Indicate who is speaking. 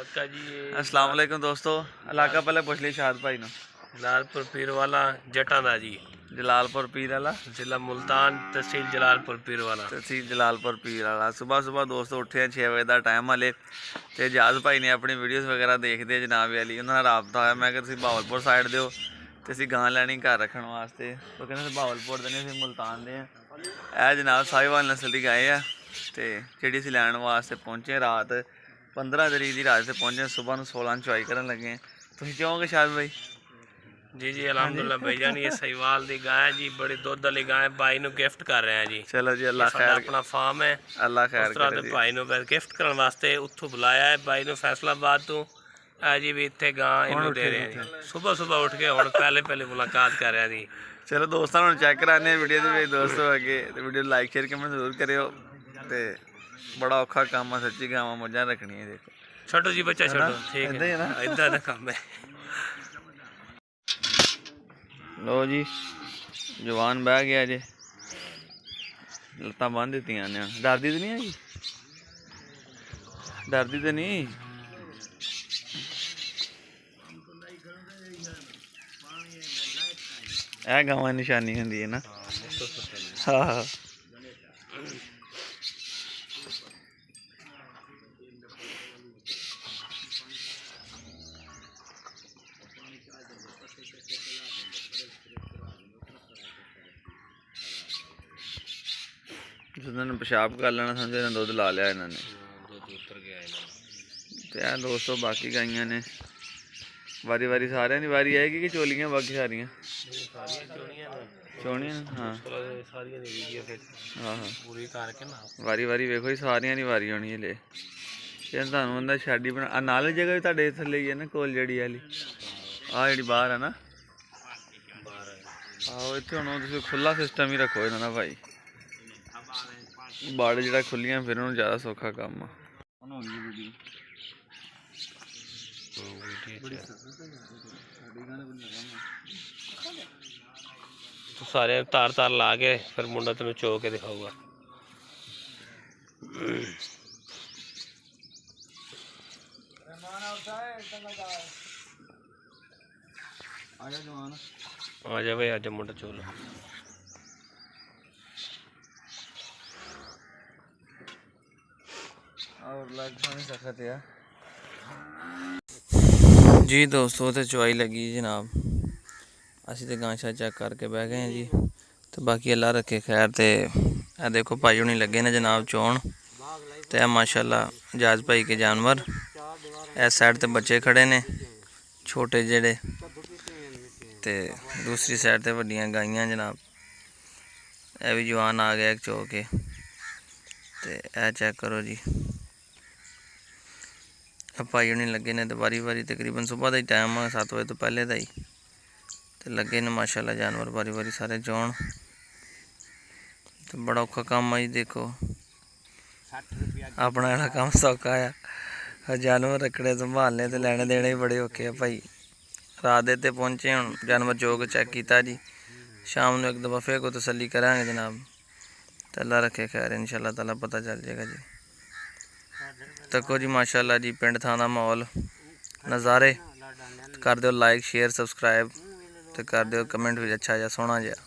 Speaker 1: अस्सलाम वालेकुम दोस्तों। इलाका पहले पुछ ली शाद भाई ने।
Speaker 2: जलालपुर पीर वाला जटा दा जी।
Speaker 1: जलालपुर पीर वाला
Speaker 2: जिला मुल्तान, तहसील जलालपुर पीर वाला।
Speaker 1: तहसील जलालपुर पीर वाला। सुबह सुबह दोस्तों उठे 6 बजे का टाइम हाले तो जहाज भाई ने अपनी वीडियोज़ वगैरह देखते जनाब वाली उन्होंने राबता होया। मैं कि बहावलपुर साइड दो तो असी गां लैनी घर रखने वास्ते। तो कहते बहावलपुर दे नहीं मुल्तान दे है जनाब साहिवाल नस्ल की गाय है तो जी असी लैन वास्ते पहुँचे। रात 15 तरीक की रात से पहुँचे, सुबह 16 चुआई कर लगे। तुम चाहोगे शायद भाई?
Speaker 2: जी जी अल्हम्दुलिल्लाह भाईजान, ये सहीवाल दी गाय जी, बड़ी दुध वाली गाय भाई नु गिफ्ट कर रहे हैं जी।
Speaker 1: चलो जी, अल्लाह खैर,
Speaker 2: अपना फार्म है,
Speaker 1: अल्लाह खैर करे जी।
Speaker 2: भाई नु गिफ्ट करने वास्ते उत्थों बुलाया है भाई नु फैसलाबाद तो जी भी इतने गां इन्हों दे रहे हैं। सुबह सुबह उठ के और पहले मुलाकात कर रहे हैं जी।
Speaker 1: चलो दोस्तों हम चेक कराने वीडियो के दोस्तों अगे वीडियो लाइक शेयर कमेंट जरूर करियो। तो बड़ा औखा काम है सच्ची, गावां मझां रखनी है। देखो
Speaker 2: छोटो जी बच्चा छोटो, ठीक है ना, इदा दा काम है।
Speaker 1: लो जी जवान बह गया जे, लत्तां बन दी ने। डरदी तो नहीं है, डरदी तो नहीं। यह गावां निशानी होंदी है ना। हाँ जिन्होंने पेशाब कर लेना समझो इन्हें दुध ला लिया इन्होंने। तो यार दोस्तों बाकी गाइयां ने वारी वारी सारे की वारी आएगी कि चोलियां बाकी सारियां चोनियां? हाँ हाँ वारी वारी वेखो जी, सारियां दी वारी होनी है। ले तुहानूं बंदा शैड ही बना नाल जगह भी तुहाडे थल्ले ही है ना, कोल जड़ी वाली आ जी बाहर है ना। आओ इत्थे हुण तुसीं खुला सिस्टम ही रखो इन्हां दा भाई, बाड़ जो खुलियां फिर उन्होंने ज़्यादा सौखा काम आ।
Speaker 2: तो सारे तार तार ला के फिर मुंडा तेन चो के दिखाऊगा। आ जा भाई, आज मुंडा चो लो।
Speaker 1: जी दोस्तों तो चुआई लगी जनाब, असी तो गां शा चेक करके बह गए हैं जी। तो बाकी अल्लाह रखे खैर। तो देखो भाई होनी लगे ने जनाब चोन। तो माशाल्लाह जाज भाई के जानवर। इस साइड ते बच्चे खड़े ने छोटे जेड़े, ते दूसरी साइड ते वड्डियां गाइयां जनाब। यह भी जवान आ गया एक चो के। तो यह चेक करो जी, भाई होनी लगे ने। तो वारी वारी तकरीबन सुबह का ही टाइम है, 7 बजे तो पहले का ही। तो लगे ने माशाल्लाह जानवर वारी वारी सारे चौन। तो बड़ा औखा काम आई। देखो अपना जेड़ा काम सौखा आ, जानवर रखने संभालने तो लैने देने ही बड़े औखे आ भाई। रात दे ते पहुँचे हूँ, जानवर चोग चेक किया जी। शाम को एक दफा फिर को तसली करांगे जनाब। तो अल्लाह रखे खैर, इंशाअल्लाह ताला पता चल जाएगा जी। तको जी माशाल्लाह जी पिंड थां दा माहौल नज़ारे। कर दो लाइक शेयर सब्सक्राइब, तो कर दो कमेंट भी अच्छा जा सोहना जहा।